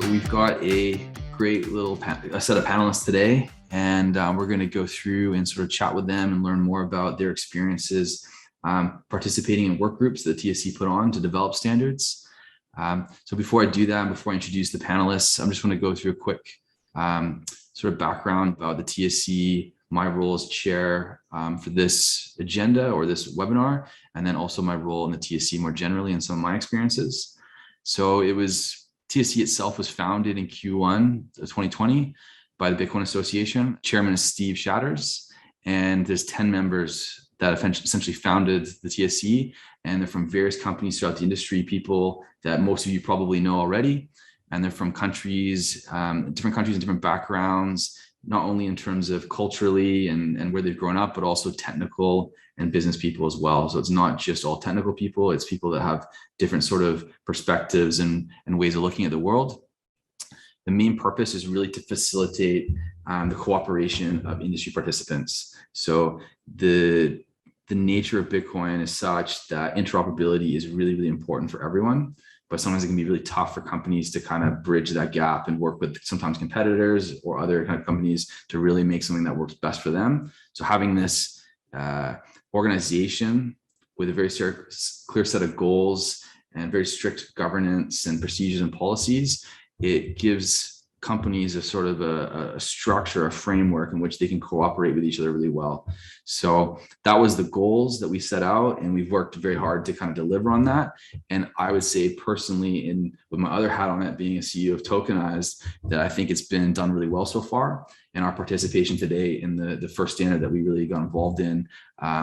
So we've got a great little set of panelists today, and we're going to go through and sort of chat with them and learn more about their experiences participating in work groups that the TSC put on to develop standards. So before I do that, before I introduce the panelists, I'm just going to go through a quick sort of background about the TSC, my role as chair for this agenda or this webinar, and then also my role in the TSC more generally and some of my experiences. So TSC itself was founded in Q1 of 2020 by the Bitcoin Association. Chairman is Steve Shatters, and there's 10 members that essentially founded the TSC, and they're from various companies throughout the industry, people that most of you probably know already. And they're from countries, different countries and different backgrounds, not only in terms of culturally and where they've grown up, but also technical and business people as well. So it's not just all technical people, it's people that have different sort of perspectives and ways of looking at the world. The main purpose is really to facilitate the cooperation of industry participants. So the nature of Bitcoin is such that interoperability is really, really important for everyone. But sometimes it can be really tough for companies to kind of bridge that gap and work with sometimes competitors or other kind of companies to really make something that works best for them. So having this organization with a very clear set of goals and very strict governance and procedures and policies, it gives companies a sort of a structure, a framework in which they can cooperate with each other really well. So that was the goals that we set out, and we've worked very hard to kind of deliver on that. And I would say personally, with my other hat on it, being a CEO of Tokenized, that I think it's been done really well so far. And our participation today in the first standard that we really got involved in,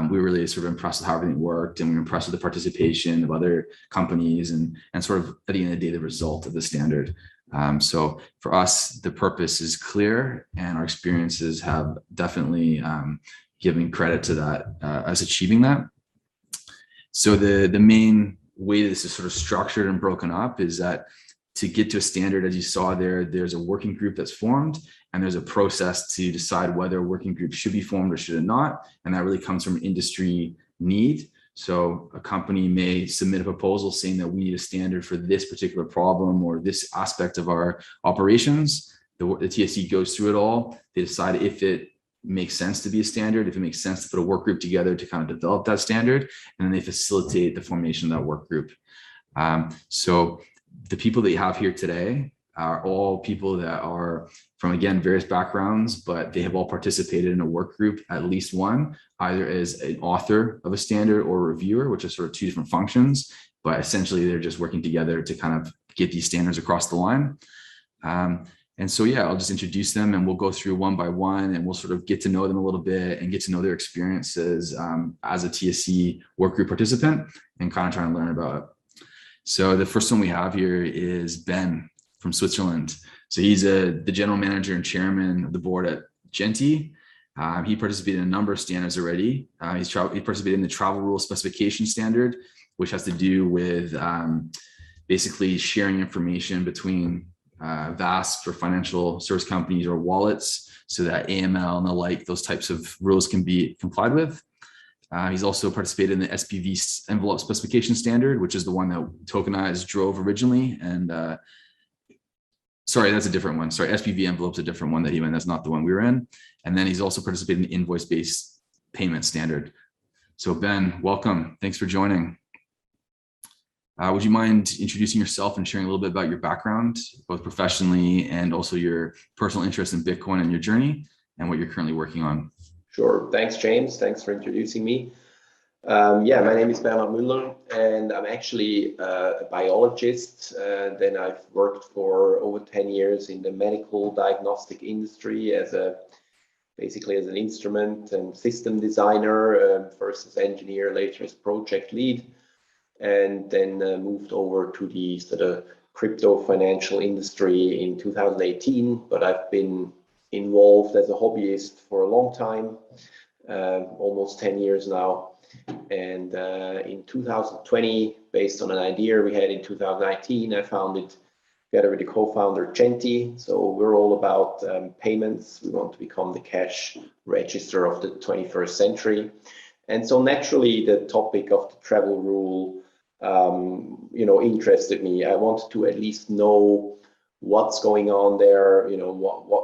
we were really sort of impressed with how everything worked, and we were impressed with the participation of other companies and sort of at the end of the day, the result of the standard. So for us, the purpose is clear, and our experiences have definitely given credit to that as achieving that. So the main way this is sort of structured and broken up is that to get to a standard, as you saw there's a working group that's formed, and there's a process to decide whether a working group should be formed or should it not. And that really comes from industry need. So a company may submit a proposal saying that we need a standard for this particular problem or this aspect of our operations. The TSC goes through it all. They decide if it makes sense to be a standard, if it makes sense to put a work group together to kind of develop that standard, and then they facilitate the formation of that work group. So the people that you have here today are all people that are from, again, various backgrounds, but they have all participated in a work group, at least one, either as an author of a standard or a reviewer, which are sort of two different functions, but essentially they're just working together to kind of get these standards across the line. And so, yeah, I'll just introduce them and we'll go through one by one, and we'll sort of get to know them a little bit and get to know their experiences as a TSC work group participant and kind of trying to learn about it. So the first one we have here is Ben from Switzerland. So he's the general manager and chairman of the board at Genti. He participated in a number of standards already. He participated in the travel rule specification standard, which has to do with basically sharing information between VASP for financial service companies or wallets, so that AML and the like, those types of rules can be complied with. He's also participated in the SPV envelope specification standard, which is the one that Tokenized drove originally. And sorry, that's a different one. Sorry, SPV envelope's a different one that he went. That's not the one we were in. And then he's also participated in the invoice-based payment standard. So Ben, welcome. Thanks for joining. Would you mind introducing yourself and sharing a little bit about your background, both professionally and also your personal interest in Bitcoin and your journey and what you're currently working on? Sure. Thanks, James. Thanks for introducing me. Yeah, my name is Muller, and I'm actually a biologist. Then I've worked for over 10 years in the medical diagnostic industry basically as an instrument and system designer, first as engineer, later as project lead, and then moved over to the sort of crypto financial industry in 2018. But I've been involved as a hobbyist for a long time, almost 10 years now. And in 2020, based on an idea we had in 2019, I founded, together with the co-founder Genti. So we're all about payments. We want to become the cash register of the 21st century. And so naturally, the topic of the travel rule, interested me. I wanted to at least know what's going on there,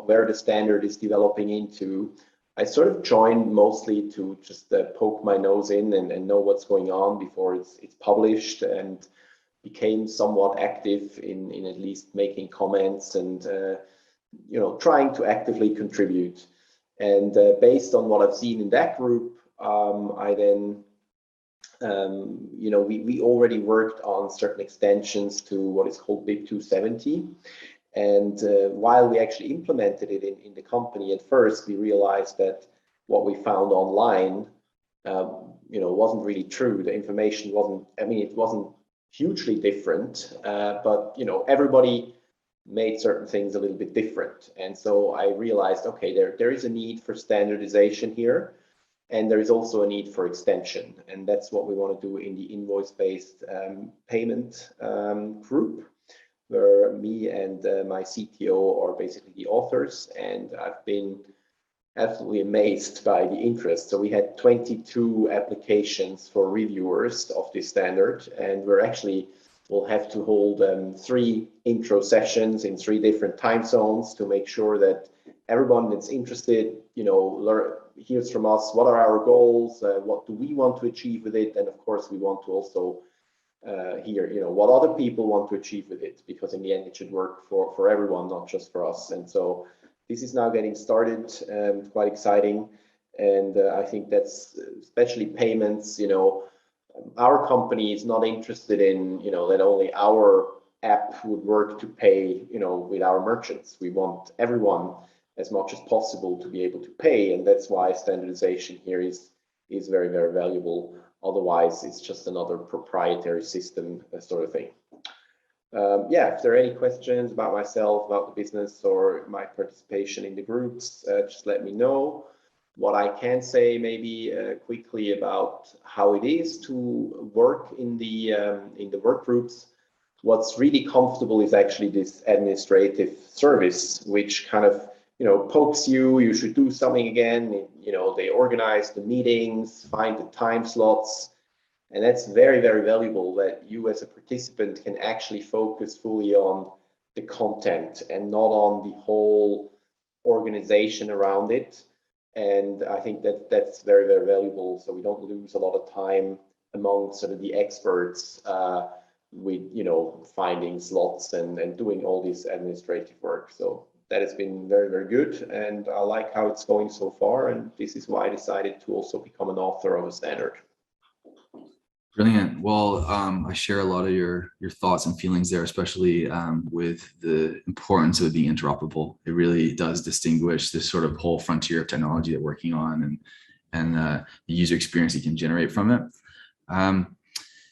where the standard is developing into. I sort of joined mostly to just poke my nose in and know what's going on before it's published, and became somewhat active in at least making comments and trying to actively contribute. And based on what I've seen in that group, I then we already worked on certain extensions to what is called BIP 270. And while we actually implemented it in the company at first, we realized that what we found online, wasn't really true. The information wasn't, it wasn't hugely different, but, everybody made certain things a little bit different. And so I realized, okay, there is a need for standardization here. And there is also a need for extension. And that's what we want to do in the invoice-based payment group, where me and my CTO are basically the authors. And I've been absolutely amazed by the interest. So we had 22 applications for reviewers of this standard. And we'll have to hold 3 intro sessions in 3 different time zones to make sure that everyone that's interested, hears from us, what are our goals, what do we want to achieve with it, and of course we want to also hear, what other people want to achieve with it, because in the end it should work for everyone, not just for us. And so this is now getting started, quite exciting, and I think that's especially payments. Our company is not interested in that only our app would work to pay with our merchants. We want everyone as much as possible to be able to pay, and that's why standardization here is very, very valuable. Otherwise, it's just another proprietary system sort of thing. If there are any questions about myself, about the business, or my participation in the groups, just let me know. What I can say maybe quickly about how it is to work in the work groups. What's really comfortable is actually this administrative service, which kind of pokes you should do something again. They organize the meetings, find the time slots, and that's very, very valuable, that you as a participant can actually focus fully on the content and not on the whole organization around it. And I think that's very, very valuable, so we don't lose a lot of time among sort of the experts with finding slots and doing all this administrative work. So that has been very, very good, and I like how it's going so far, and this is why I decided to also become an author of a standard. Brilliant. Well, I share a lot of your thoughts and feelings there, especially with the importance of it being interoperable. It really does distinguish this sort of whole frontier of technology that we're working on, and the user experience you can generate from it.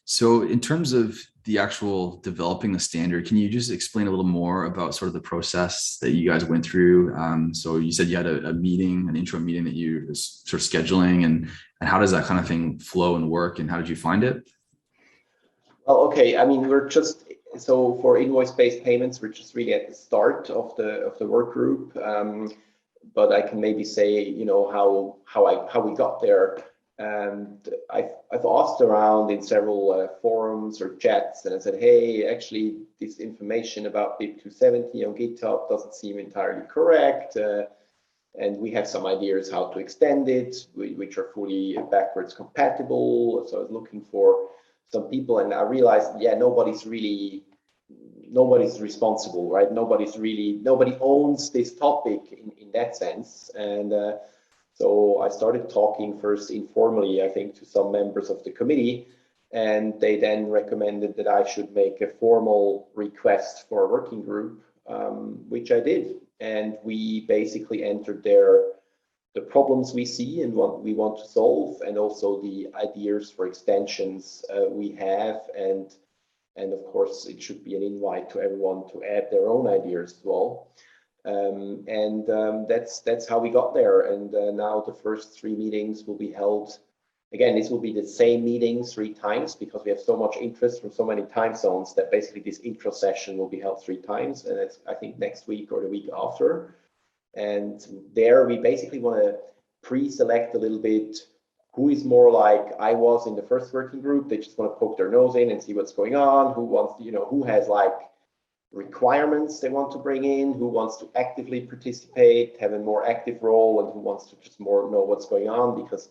So in terms of the actual developing the standard, can you just explain a little more about sort of the process that you guys went through? So you said you had a meeting, an intro meeting that you were sort of scheduling, and how does that kind of thing flow and work, and how did you find it? Well, okay, so for invoice-based payments, we're just really at the start of the work group. But I can maybe say, how we got there. And I've asked around in several forums or chats, and I said, hey, actually, this information about BIP 270 on GitHub doesn't seem entirely correct. And we have some ideas how to extend it, which are fully backwards compatible. So I was looking for some people, and I realized, nobody's responsible, right? Nobody owns this topic in that sense. And so I started talking first informally, I think, to some members of the committee, and they then recommended that I should make a formal request for a working group, which I did. And we basically entered there the problems we see and what we want to solve, and also the ideas for extensions we have. And of course, it should be an invite to everyone to add their own ideas as well. That's how we got there. And now the first 3 meetings will be held. Again, this will be the same meeting 3 times, because we have so much interest from so many time zones that basically this intro session will be held 3 times. And it's, I think, next week or the week after. And there we basically want to pre-select a little bit who is more like I was in the first working group. They just want to poke their nose in and see what's going on. Who wants, who has like requirements they want to bring in, who wants to actively participate, have a more active role, and who wants to just more know what's going on, because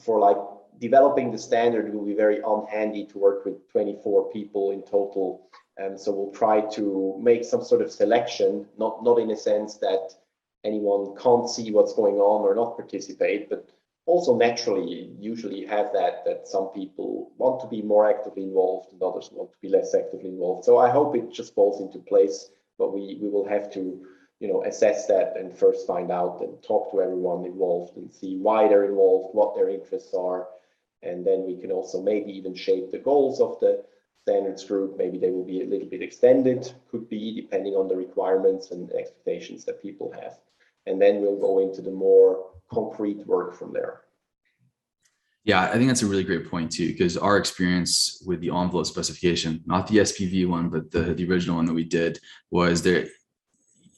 for like developing the standard, it will be very unhandy to work with 24 people in total. And so we'll try to make some sort of selection, not in a sense that anyone can't see what's going on or not participate, but also naturally, usually have that some people want to be more actively involved and others want to be less actively involved. So I hope it just falls into place, but we will have to, you know, assess that and first find out and talk to everyone involved and see why they're involved, what their interests are, and then we can also maybe even shape the goals of the standards group. Maybe they will be a little bit extended, could be, depending on the requirements and expectations that people have. And then we'll go into the more concrete work from there. Yeah, I think that's a really great point too, because our experience with the envelope specification, not the SPV one, but the original one that we did, was there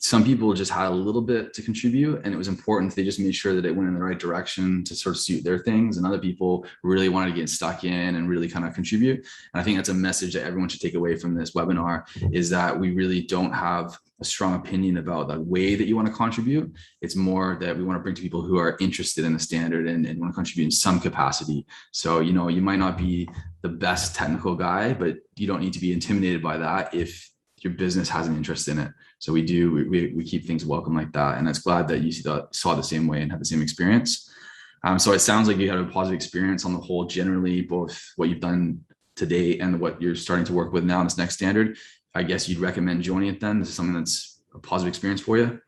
some people just had a little bit to contribute, and it was important they just made sure that it went in the right direction to sort of suit their things, and other people really wanted to get stuck in and really kind of contribute. And I think that's a message that everyone should take away from this webinar, is that we really don't have a strong opinion about the way that you want to contribute. It's more that we want to bring to people who are interested in the standard and want to contribute in some capacity. So, you know, you might not be the best technical guy, but you don't need to be intimidated by that if your business has an interest in it. So we keep things welcome like that. And it's glad that you saw the same way and had the same experience. So it sounds like you had a positive experience on the whole, generally, both what you've done to date and what you're starting to work with now in this next standard. I guess you'd recommend joining it then? This is something that's a positive experience for you?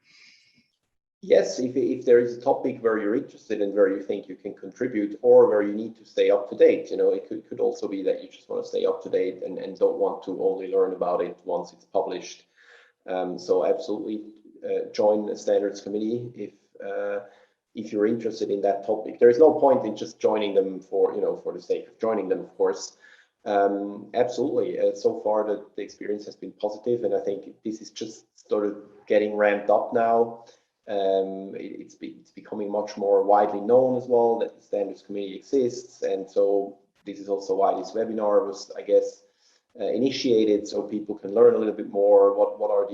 Yes, if there is a topic where you're interested and where you think you can contribute, or where you need to stay up to date, you know, it could also be that you just want to stay up to date and don't want to only learn about it once it's published. So absolutely join the standards committee if you're interested in that topic. There is no point in just joining them for the sake of joining them, of course. Absolutely. So far the experience has been positive, and I think this is just sort of getting ramped up now. It's becoming much more widely known as well that the standards committee exists, and so this is also why this webinar was, I guess, initiated, so people can learn a little bit more what are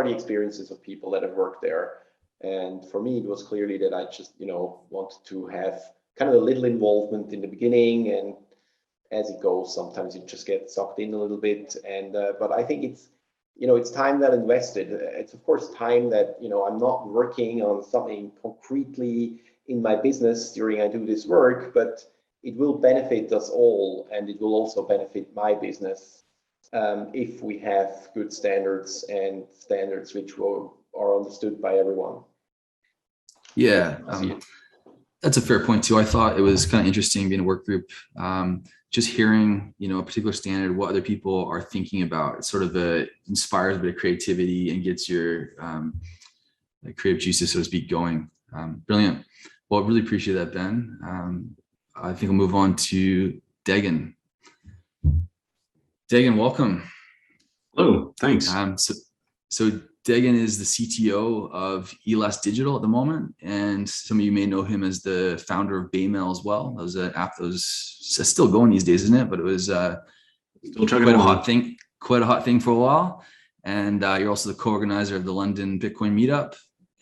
the experiences of people that have worked there. And for me, it was clearly that I just wanted to have kind of a little involvement in the beginning, and as it goes, sometimes you just get sucked in a little bit. And but I think it's time well invested. It's of course time that I'm not working on something concretely in my business during I do this work, but it will benefit us all, and it will also benefit my business if we have good standards, and standards which are understood by everyone. Yeah, that's a fair point too. I thought it was kind of interesting being a work group, just hearing a particular standard, what other people are thinking about. It sort of inspires a bit of creativity and gets your creative juices, so to speak, going. Brilliant. Well, I really appreciate that, Ben. I think we'll move on to Degan. Degan, welcome. Hello, thanks. So Degan is the CTO of ELS Digital at the moment, and some of you may know him as the founder of Baymail as well. That was an app that was still going these days, isn't it? But it was quite a hot thing for a while. And you're also the co-organizer of the London Bitcoin meetup,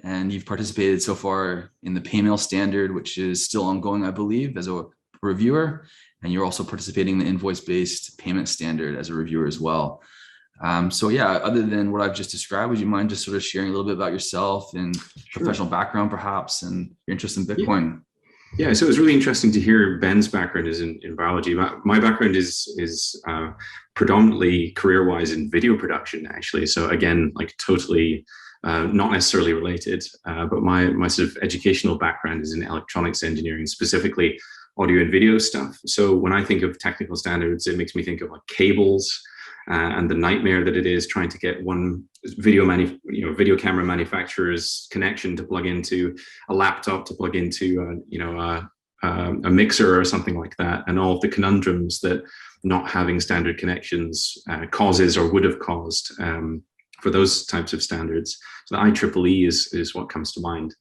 and you've participated so far in the Paymail standard, which is still ongoing, I believe, as a reviewer. And you're also participating in the invoice-based payment standard as a reviewer as well. So yeah, other than what I've just described, would you mind just sort of sharing a little bit about yourself and professional background perhaps, and your interest in Bitcoin? Yeah, so it was really interesting to hear Ben's background is in biology. My background is predominantly career-wise in video production, actually. So again, like totally not necessarily related, but my sort of educational background is in electronics engineering, specifically audio and video stuff. So when I think of technical standards, it makes me think of like cables, and the nightmare that it is trying to get one video camera manufacturer's connection to plug into a laptop, to plug into a mixer or something like that, and all of the conundrums that not having standard connections causes or would have caused for those types of standards. So the IEEE is what comes to mind.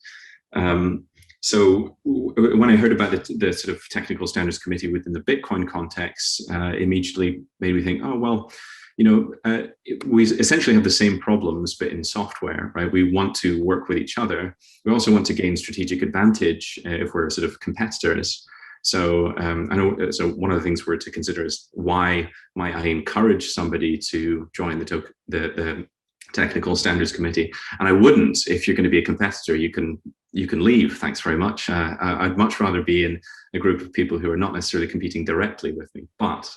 So when I heard about the sort of technical standards committee within the Bitcoin context, immediately made me think, oh, well, we essentially have the same problems, but in software, right? We want to work with each other. We also want to gain strategic advantage if we're sort of competitors. So I know. So one of the things we're to consider is, why might I encourage somebody to join the Technical Standards Committee? And I wouldn't. If you're going to be a competitor, you can leave. Thanks very much. I'd much rather be in a group of people who are not necessarily competing directly with me, but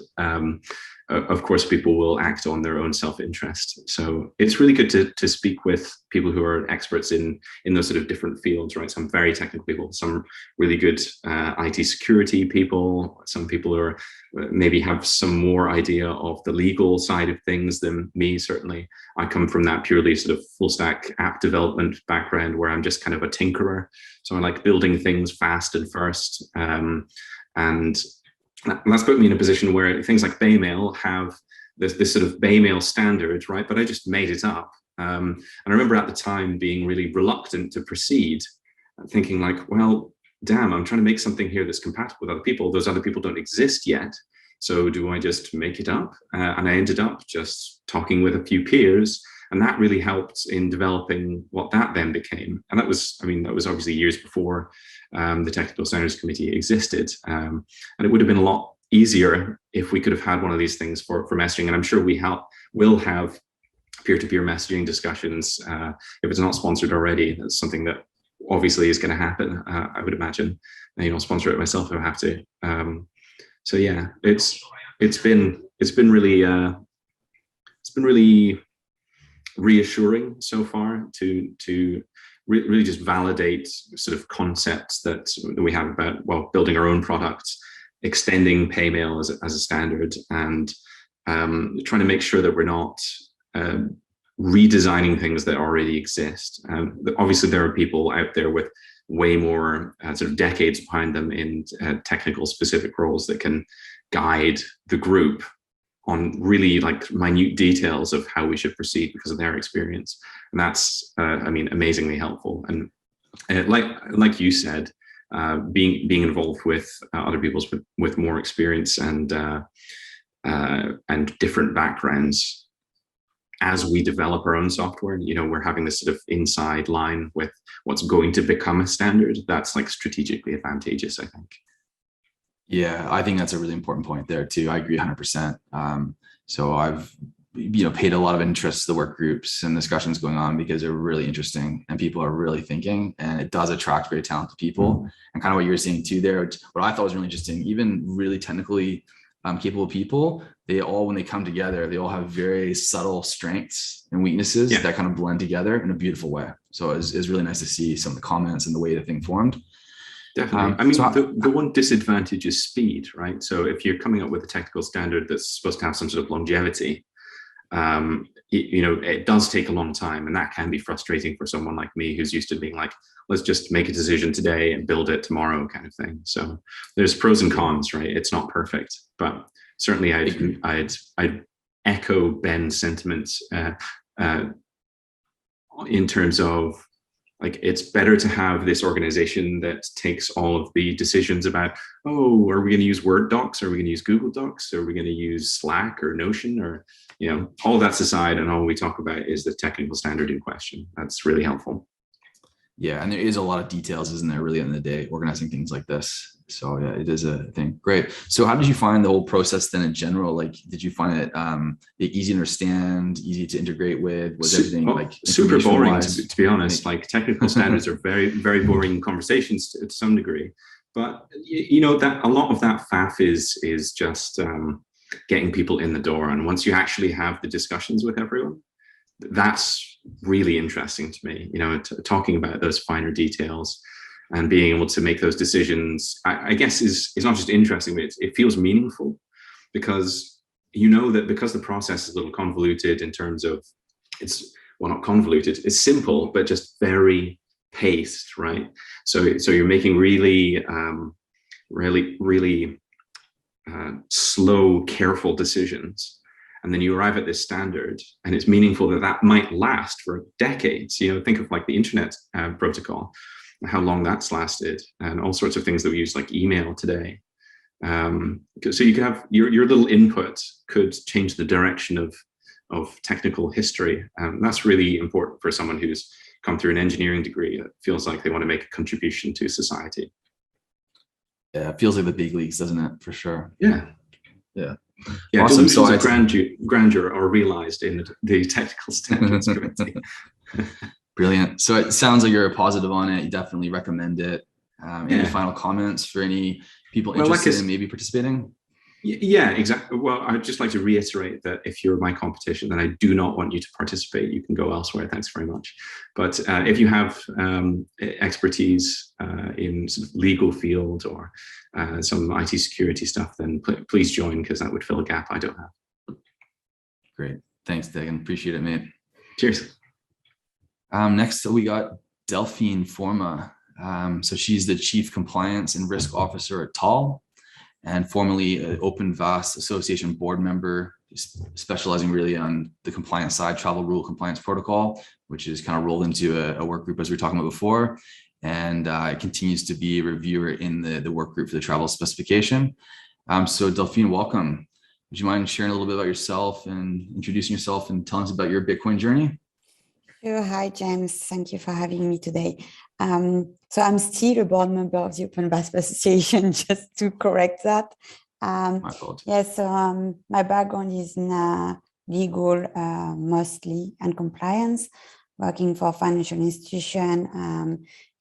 of course, people will act on their own self-interest. So it's really good to speak with people who are experts in those sort of different fields, right? Some very technical people, some really good IT security people, some people who are maybe have some more idea of the legal side of things than me, certainly. I come from that purely sort of full stack app development background, where I'm just kind of a tinkerer. So I like building things fast and first. And that's put me in a position where things like Baymail have this sort of Baymail standard, right? But I just made it up. And I remember at the time being really reluctant to proceed, thinking like, well, damn, I'm trying to make something here that's compatible with other people. Those other people don't exist yet. So do I just make it up? And I ended up just talking with a few peers, and that really helped in developing what that then became. And that was obviously years before the Technical Standards Committee existed. And it would have been a lot easier if we could have had one of these things for messaging. And I'm sure will have peer-to-peer messaging discussions. If it's not sponsored already, that's something that obviously is going to happen, I would imagine. Sponsor it myself if I have to. So yeah, it's been really reassuring so far to really just validate sort of concepts that we have about, well, building our own products, extending Paymail as a standard, and trying to make sure that we're not redesigning things that already exist. Obviously, there are people out there with way more sort of decades behind them in technical specific roles that can guide the group on really like minute details of how we should proceed because of their experience. And that's, amazingly helpful. And like you said, being involved with other people with more experience and different backgrounds as we develop our own software, we're having this sort of inside line with what's going to become a standard. That's like strategically advantageous, I think. Yeah, I think that's a really important point there too. I agree 100%. So I've paid a lot of interest to the work groups and discussions going on because they're really interesting and people are really thinking, and it does attract very talented people. Mm-hmm. And kind of what you were saying too there, what I thought was really interesting, even really technically capable people, they all, when they come together, they all have very subtle strengths and weaknesses that kind of blend together in a beautiful way. So it's really nice to see some of the comments and the way the thing formed. Definitely. The one disadvantage is speed, right? So if you're coming up with a technical standard that's supposed to have some sort of longevity, it does take a long time, and that can be frustrating for someone like me who's used to being like, let's just make a decision today and build it tomorrow kind of thing. So there's pros and cons, right? It's not perfect, but certainly I'd echo Ben's sentiments in terms of, like, it's better to have this organization that takes all of the decisions about, oh, are we going to use Word docs? Are we going to use Google Docs? Are we going to use Slack or Notion? Or, all that's aside, and all we talk about is the technical standard in question. That's really helpful. Yeah, and there is a lot of details, isn't there, really, in the day, organizing things like this. So yeah, it is a thing. Great. So how did you find the whole process then in general? Like, did you find it easy to understand, easy to integrate with? Was everything like super boring, to be honest? Like, technical standards are very, very boring conversations to some degree. But that a lot of that faff is just getting people in the door. And once you actually have the discussions with everyone, that's really interesting to me. Talking about those finer details and being able to make those decisions, I guess is not just interesting, but it feels meaningful, because that because the process is a little convoluted in terms of not convoluted, it's simple, but just very paced, right? So you're making really slow, careful decisions. And then you arrive at this standard, and it's meaningful that might last for decades. Think of like the internet protocol, how long that's lasted, and all sorts of things that we use like email today. So you can have your little input could change the direction of of technical history. That's really important for someone who's come through an engineering degree. It feels like they want to make a contribution to society. Yeah, it feels like the big leagues, doesn't it? For sure. Yeah. Yeah. Yeah, Awesome. delusions of grandeur are realized in the technical standards committee. Brilliant. So it sounds like you're positive on it. You definitely recommend it. Any final comments for any people interested in maybe participating? Yeah, exactly. Well, I'd just like to reiterate that if you're my competition, then I do not want you to participate. You can go elsewhere. Thanks very much. But if you have expertise in sort of legal field or some IT security stuff, then please join, because that would fill a gap I don't have. Great. Thanks, Dagan. Appreciate it, mate. Cheers. Next, we got Delphine Forma. So she's the Chief Compliance and Risk Officer at TAL, and formerly an Open VAS Association board member, specializing really on the compliance side, travel rule compliance protocol, which is kind of rolled into a work group as we were talking about before. And it continues to be a reviewer in the work group for the travel specification. So Delphine, welcome. Would you mind sharing a little bit about yourself and introducing yourself and telling us about your Bitcoin journey? Sure. Hi, James. Thank you for having me today. So I'm still a board member of the Open VASP Association, just to correct that. My fault. Yes, my background is in legal mostly and compliance, working for a financial institution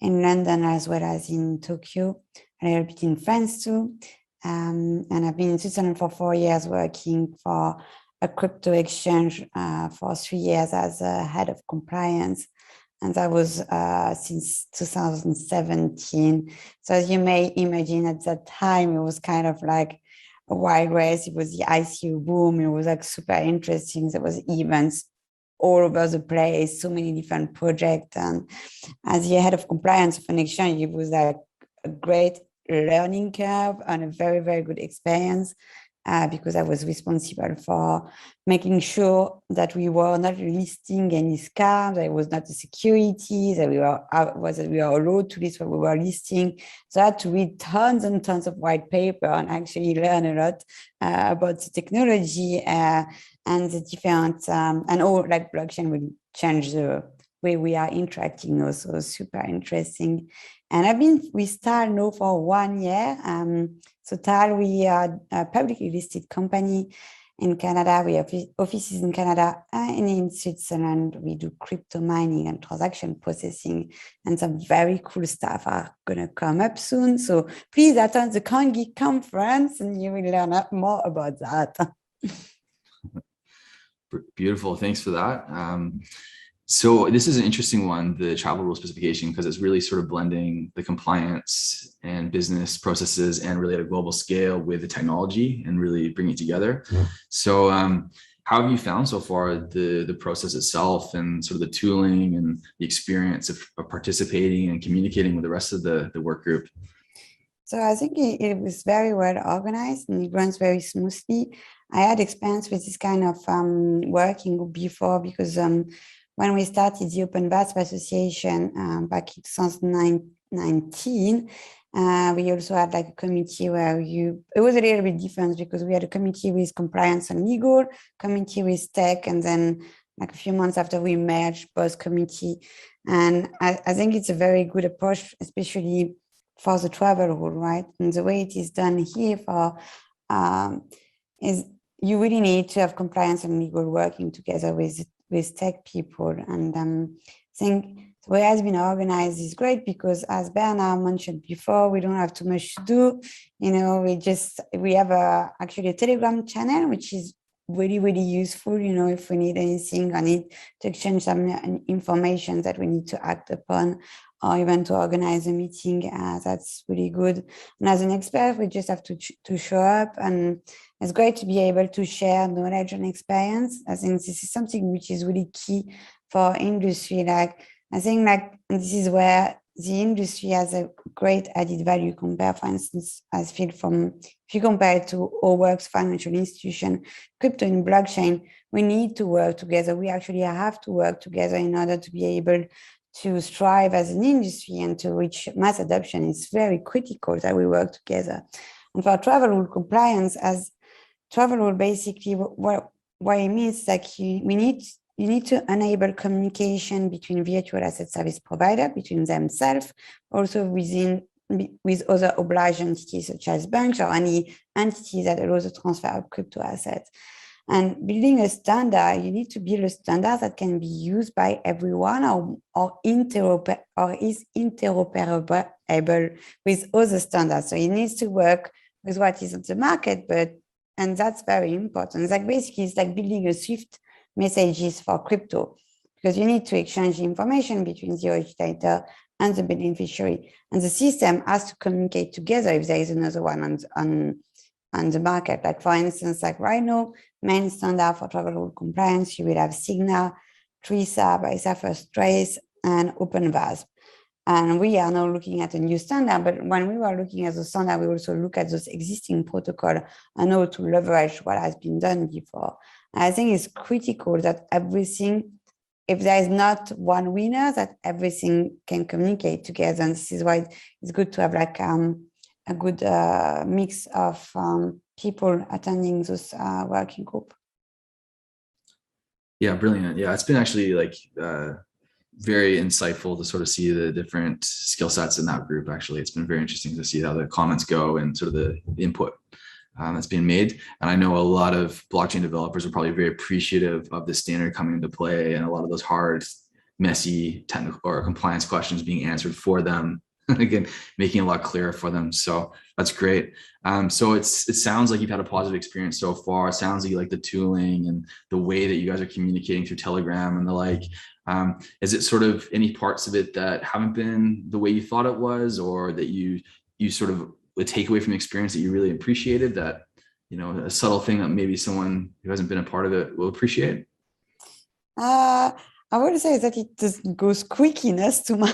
in London as well as in Tokyo, a little bit in France too. And I've been in Switzerland for 4 years working for a crypto exchange for 3 years as a head of compliance. And that was since 2017. So as you may imagine, at that time, it was kind of like a wild west. It was the ICO boom. It was like super interesting. There was events all over the place, so many different projects. And as the head of compliance of an exchange, it was like a great learning curve and a very, very good experience. Because I was responsible for making sure that we were not listing any scams, that it was not the security, that we were allowed to list what we were listing. So I had to read tons and tons of white paper and actually learn a lot about the technology and the different, and all like blockchain will change the way we are interacting also, super interesting. And I've been with TAL now for 1 year. So TAL, we are a publicly listed company in Canada. We have offices in Canada and in Switzerland. We do crypto mining and transaction processing, and some very cool stuff are going to come up soon. So please attend the ConGeek conference and you will learn more about that. Beautiful. Thanks for that. So this is an interesting one, the travel rule specification, because it's really sort of blending the compliance and business processes and really at a global scale with the technology and really bringing it together. Yeah. So how have you found so far the process itself and sort of the tooling and the experience of participating and communicating with the rest of the work group? So I think it was very well organized and it runs very smoothly. I had experience with this kind of working before because when we started the Open VASP Association back in 2019, we also had like a committee where it was a little bit different because we had a committee with compliance and legal, committee with tech, and then like a few months after we merged both committee. And I think it's a very good approach, especially for the travel rule, right? And the way it is done here is you really need to have compliance and legal working together with tech people. And I think the way it has been organized is great because, as Bernard mentioned before, we don't have too much to do. You know, we have actually a Telegram channel, which is really, really useful, you know, if we need anything, I need to exchange some information that we need to act upon or even to organize a meeting, that's really good. And as an expert, we just have to show up, and it's great to be able to share knowledge and experience. I think this is something which is really key for industry. Like, I think this is where the industry has a great added value compared, for instance, if you compare it to all works financial institution, crypto and blockchain, we need to work together. We actually have to work together in order to be able to strive as an industry and to reach mass adoption. It's very critical that we work together. And for travel rule compliance, as travel rule, basically what what it means, like you need to enable communication between virtual asset service provider, between themselves, also with other obliged entities such as banks or any entity that allows the transfer of crypto assets. And building a standard, you need to build a standard that can be used by everyone or is interoperable with other standards. So it needs to work with what is on the market, and that's very important. It's like basically it's like building a Swift messages for crypto, because you need to exchange information between the originator and the beneficiary, and the system has to communicate together if there is another one on the market. Like for instance, like right now, main standard for travel rule compliance, you will have Signa, TRISA, BSV First Trace, and OpenVASP. And we are now looking at a new standard, but when we were looking at the standard, we also look at those existing protocols and how to leverage what has been done before. And I think it's critical that everything, if there is not one winner, that everything can communicate together. And this is why it's good to have like a good mix of people attending this working group. Yeah, brilliant. Yeah, it's been actually like very insightful to sort of see the different skill sets in that group. Actually, it's been very interesting to see how the comments go and sort of the input that's being made. And I know a lot of blockchain developers are probably very appreciative of the standard coming into play and a lot of those hard, messy technical or compliance questions being answered for them. Again, making it a lot clearer for them. So that's great. So it sounds like you've had a positive experience so far. It sounds like you like the tooling and the way that you guys are communicating through Telegram and the like. Is it sort of any parts of it that haven't been the way you thought it was, or that you sort of would take away from the experience that you really appreciated, that, you know, a subtle thing that maybe someone who hasn't been a part of it will appreciate? I would say that it just goes quickiness to my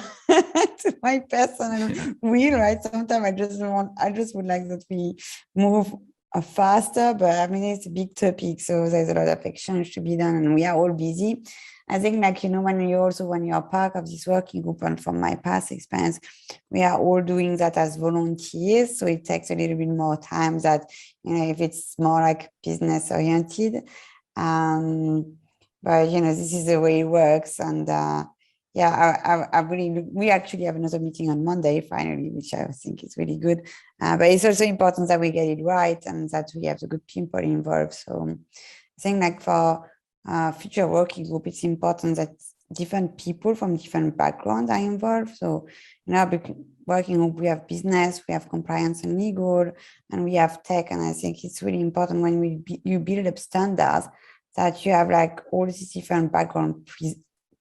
to my personal will, right? Sometimes I just would like that we move faster, but I mean, it's a big topic, so there's a lot of exchange to be done, and we are all busy. I think, like, you know, when you're part of this working group, and from my past experience, we are all doing that as volunteers, so it takes a little bit more time that, you know, if it's more like business oriented. But, you know, this is the way it works. And yeah, I really, we actually have another meeting on Monday, finally, which I think is really good. But it's also important that we get it right and that we have the good people involved. So I think, like, for future working group, it's important that different people from different backgrounds are involved. So, you know, working group, we have business, we have compliance and legal, and we have tech. And I think it's really important when you build up standards, that you have like all these different backgrounds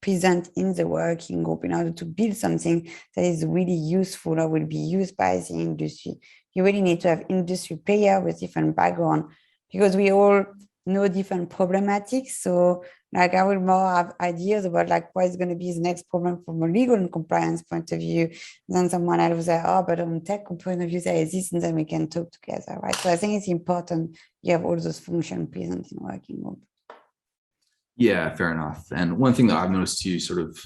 present in the working group in order to build something that is really useful or will be used by the industry. You really need to have industry players with different background, because we all know different problematics. So, like, I will more have ideas about like what is going to be the next problem from a legal and compliance point of view. Then someone else will say, oh, but on tech point of view, there is this, and then we can talk together, right? So I think it's important you have all those functions present in working group. Yeah, fair enough. And one thing that I've noticed too, sort of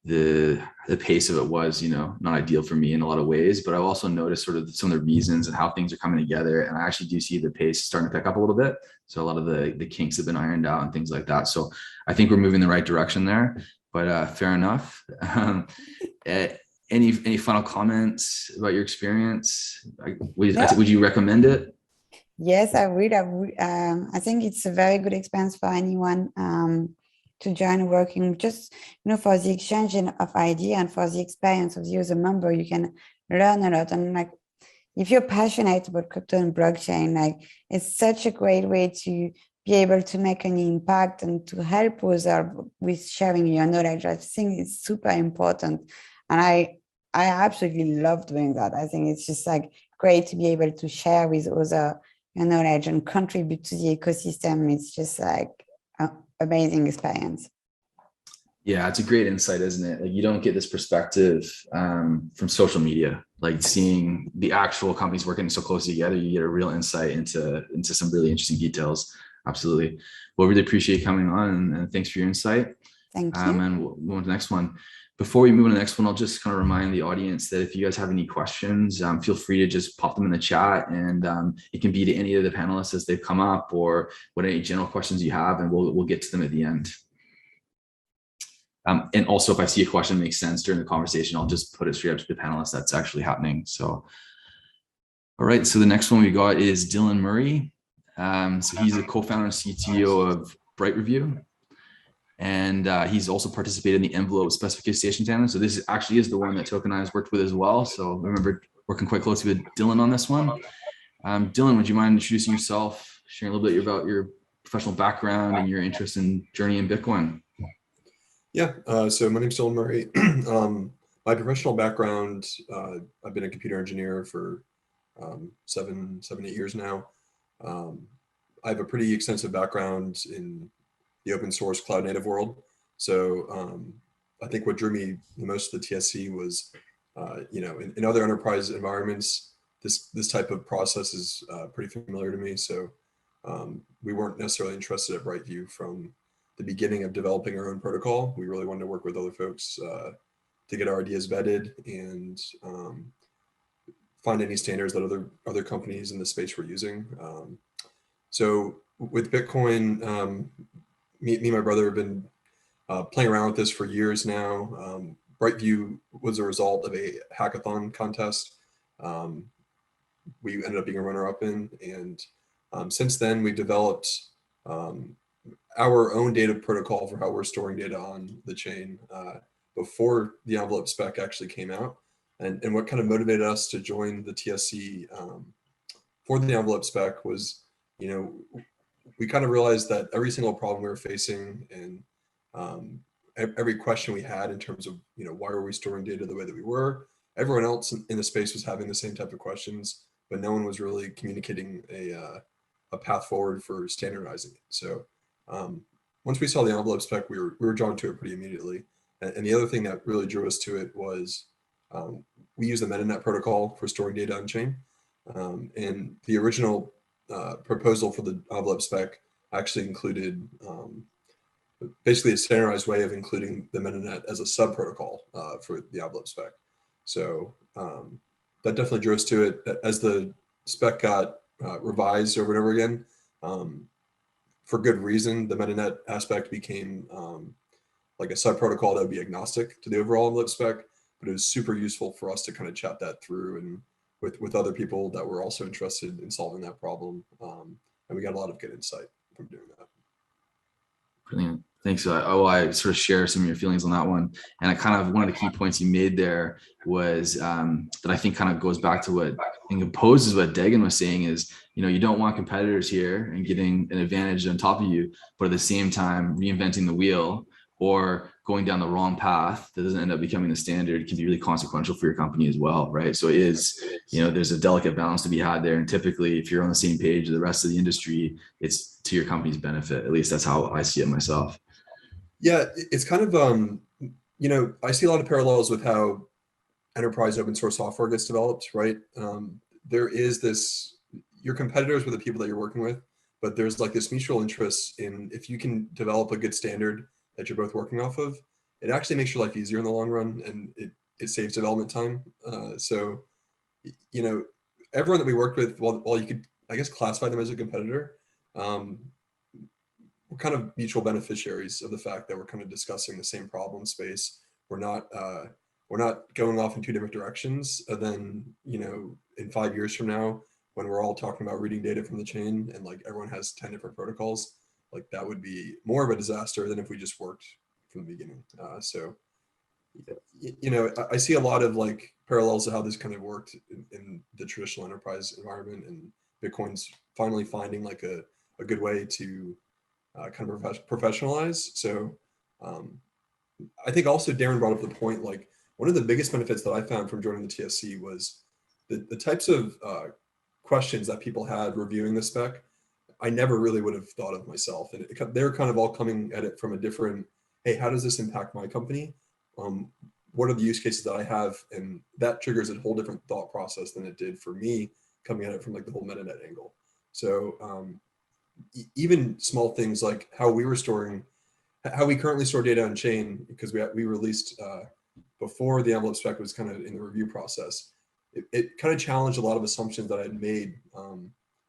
the pace of it was, you know, not ideal for me in a lot of ways, but I've also noticed sort of some of the reasons and how things are coming together. And I actually do see the pace starting to pick up a little bit. So a lot of the kinks have been ironed out and things like that. So I think we're moving in the right direction there, but fair enough. Any final comments about your experience? Would you recommend it? Yes, I would. I think it's a very good experience for anyone to join working, just, you know, for the exchange of idea and for the experience of the user member. You can learn a lot. And like, if you're passionate about crypto and blockchain, like, it's such a great way to be able to make an impact and to help others with sharing your knowledge. I think it's super important. And I absolutely love doing that. I think it's just like great to be able to share with others your knowledge and contribute to the ecosystem. It's just like an amazing experience. Yeah, it's a great insight, isn't it? Like, you don't get this perspective from social media, like seeing the actual companies working so closely together. You get a real insight into some really interesting details. Absolutely. Well, really appreciate you coming on, and thanks for your insight. Thank you. And we'll move on to the next one. Before we move on to the next one, I'll just kind of remind the audience that if you guys have any questions, feel free to just pop them in the chat, and it can be to any of the panelists as they've come up, or what any general questions you have, and we'll get to them at the end. And also, if I see a question that makes sense during the conversation, I'll just put it straight up to the panelists that's actually happening. So, all right, so the next one we got is Dylan Murray. So he's a co-founder and CTO of Brightview. And he's also participated in the envelope specification standard. So this actually is the one that Token and I has worked with as well. So I remember working quite closely with Dylan on this one. Dylan, would you mind introducing yourself, sharing a little bit about your professional background and your interest in journey in Bitcoin? Yeah, so my name's Dylan Murray. My professional background, I've been a computer engineer for 7, 8 years now. I have a pretty extensive background in the open source cloud native world. So I think what drew me the most to the TSC was, in other enterprise environments, this type of process is pretty familiar to me. So we weren't necessarily interested at Brightview from the beginning of developing our own protocol. We really wanted to work with other folks to get our ideas vetted and find any standards that other companies in the space were using. So with Bitcoin, me and my brother have been playing around with this for years now. Brightview was a result of a hackathon contest. We ended up being a runner-up in, and since then we've developed our own data protocol for how we're storing data on the chain before the envelope spec actually came out. And what kind of motivated us to join the TSC for the envelope spec was, we kind of realized that every single problem we were facing and every question we had in terms of, why were we storing data the way that we were, everyone else in the space was having the same type of questions, but no one was really communicating a path forward for standardizing it. So once we saw the envelope spec, we were drawn to it pretty immediately. And the other thing that really drew us to it was we use the MetaNet protocol for storing data on chain. And the original proposal for the envelope spec actually included basically a standardized way of including the MetaNet as a sub protocol for the envelope spec. So that definitely drew us to it. As the spec got revised over and over again, for good reason, the MetaNet aspect became like a sub protocol that would be agnostic to the overall envelope spec, but it was super useful for us to kind of chat that through and with other people that were also interested in solving that problem. And we got a lot of good insight from doing that. Brilliant. Thanks. I sort of share some of your feelings on that one. And I kind of, one of the key points you made there was that I think kind of goes back to what, and opposes what Dagan was saying is, you don't want competitors here and getting an advantage on top of you, but at the same time, reinventing the wheel or going down the wrong path that doesn't end up becoming the standard can be really consequential for your company as well, right? So it is, there's a delicate balance to be had there. And typically, if you're on the same page as the rest of the industry, it's to your company's benefit. At least that's how I see it myself. Yeah, it's kind of, I see a lot of parallels with how enterprise open source software gets developed, right? There is this, your competitors were the people that you're working with, but there's like this mutual interest in, if you can develop a good standard that you're both working off of, it actually makes your life easier in the long run, and it saves development time. So, everyone that we worked with, while you could, I guess, classify them as a competitor, we're kind of mutual beneficiaries of the fact that we're kind of discussing the same problem space. We're not going off in two different directions. And then, in 5 years from now, when we're all talking about reading data from the chain and like everyone has 10 different protocols, like that would be more of a disaster than if we just worked from the beginning. So, I see a lot of like parallels to how this kind of worked in the traditional enterprise environment, and Bitcoin's finally finding like a good way to kind of professionalize. So I think also Darren brought up the point, like one of the biggest benefits that I found from joining the TSC was the types of questions that people had reviewing the spec. I never really would have thought of myself. And they're kind of all coming at it from a different, hey, how does this impact my company? What are the use cases that I have? And that triggers a whole different thought process than it did for me coming at it from like the whole MetaNet angle. So even small things like how we currently store data on chain, because we released before the envelope spec was kind of in the review process, it kind of challenged a lot of assumptions that I had made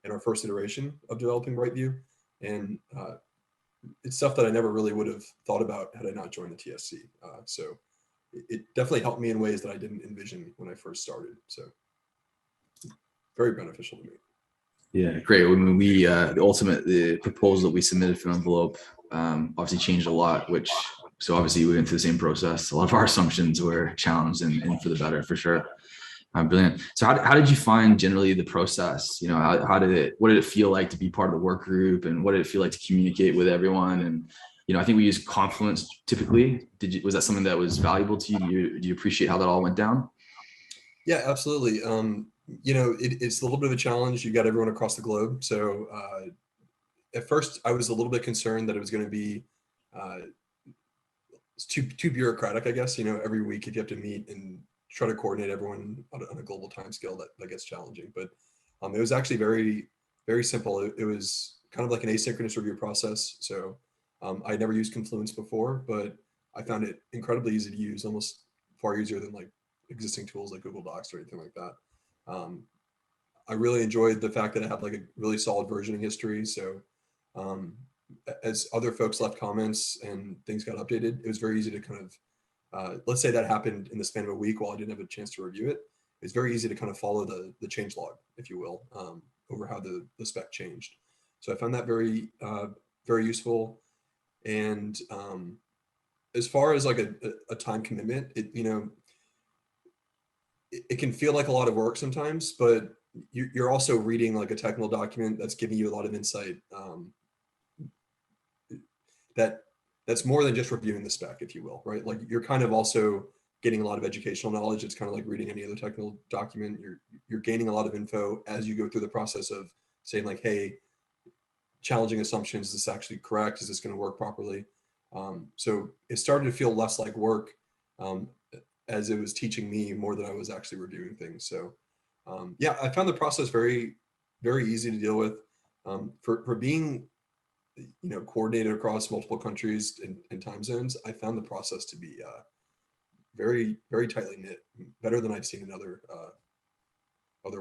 in our first iteration of developing Brightview. And it's stuff that I never really would have thought about had I not joined the TSC. So it definitely helped me in ways that I didn't envision when I first started. So very beneficial to me. Yeah, great. I mean, the proposal that we submitted for an envelope obviously changed a lot, so obviously we went through the same process. A lot of our assumptions were challenged and for the better, for sure. Brilliant. So how did you find generally the process? You know, what did it feel like to be part of the work group, and what did it feel like to communicate with everyone? And, you know, I think we use Confluence typically. Was that something that was valuable to you? Do you appreciate how that all went down? Yeah, absolutely. You know, it's a little bit of a challenge. You got everyone across the globe. So at first I was a little bit concerned that it was going to be too bureaucratic, I guess. You know, every week if you have to meet and try to coordinate everyone on a global time scale, that gets challenging. But it was actually very, very simple. It was kind of like an asynchronous review process. So I never used Confluence before, but I found it incredibly easy to use, almost far easier than like existing tools like Google Docs or anything like that. I really enjoyed the fact that it had like a really solid versioning history. So as other folks left comments and things got updated, it was very easy to kind of, let's say that happened in the span of a week while I didn't have a chance to review it. It's very easy to kind of follow the change log, if you will, over how the spec changed. So I found that very, very useful. And as far as like a time commitment, you know, it can feel like a lot of work sometimes, but you're also reading like a technical document that's giving you a lot of insight that's more than just reviewing the spec, if you will, right? Like you're kind of also getting a lot of educational knowledge. It's kind of like reading any other technical document. You're gaining a lot of info as you go through the process of saying like, hey, challenging assumptions, is this actually correct? Is this going to work properly? So it started to feel less like work as it was teaching me more than I was actually reviewing things. So yeah, I found the process very, very easy to deal with. For being, you know, coordinated across multiple countries and time zones, I found the process to be very, very tightly knit, better than I've seen in other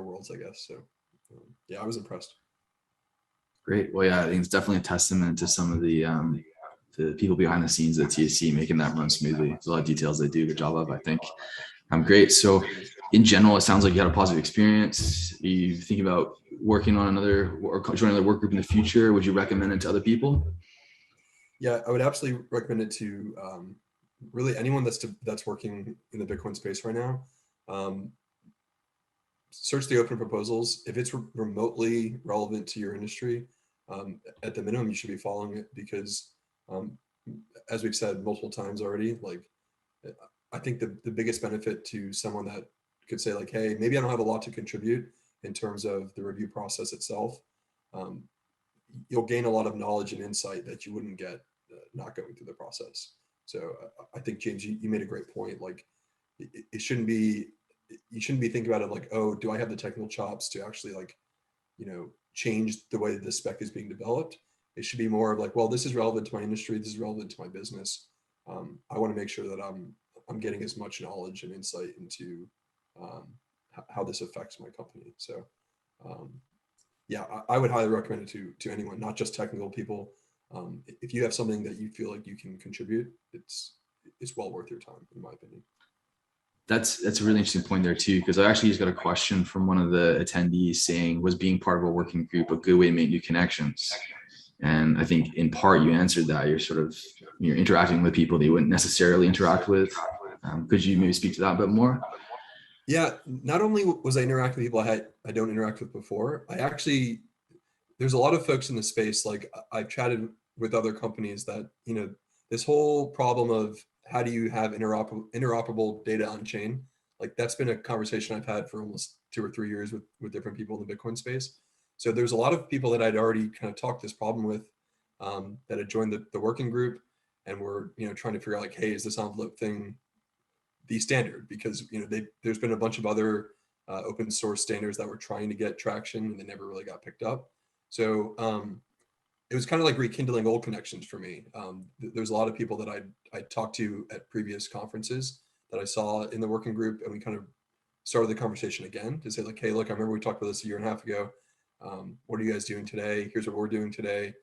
worlds, I guess. So yeah, I was impressed. Great. Well, yeah, I think it's definitely a testament to some of the people behind the scenes at TSC making that run smoothly. There's a lot of details they do a good job of, I think. Great. So in general, it sounds like you had a positive experience. You think about working on another or joining another work group in the future? Would you recommend it to other people? Yeah, I would absolutely recommend it to really anyone that's working in the Bitcoin space right now. Search the open proposals. If it's remotely relevant to your industry, at the minimum, you should be following it because, as we've said multiple times already, like I think the biggest benefit to someone that could say like, hey, maybe I don't have a lot to contribute in terms of the review process itself. You'll gain a lot of knowledge and insight that you wouldn't get not going through the process. So I think, James, you made a great point. Like it shouldn't be, you shouldn't be thinking about it like, oh, do I have the technical chops to actually like, you know, change the way the spec is being developed? It should be more of like, well, this is relevant to my industry. This is relevant to my business. I want to make sure that I'm getting as much knowledge and insight into how this affects my company. So yeah, I would highly recommend it to anyone, not just technical people. If you have something that you feel like you can contribute, it's well worth your time, in my opinion. That's a really interesting point there too, because I actually just got a question from one of the attendees saying, was being part of a working group a good way to make new connections? And I think in part you answered that. You're interacting with people that you wouldn't necessarily interact with. Could you maybe speak to that a bit more? Yeah, not only was I interacting with people I don't interact with before, there's a lot of folks in the space, like I've chatted with other companies that, you know, this whole problem of how do you have interoperable data on chain, like that's been a conversation I've had for almost 2 or 3 years with different people in the Bitcoin space. So there's a lot of people that I'd already kind of talked this problem with that had joined the working group, and were, you know, trying to figure out like, hey, is this envelope thing the standard? Because, you know, there's been a bunch of other open source standards that were trying to get traction and they never really got picked up. So it was kind of like rekindling old connections for me. There's a lot of people that I talked to at previous conferences that I saw in the working group, and we kind of started the conversation again to say like, hey, look, I remember we talked about this a year and a half ago. What are you guys doing today? Here's what we're doing today.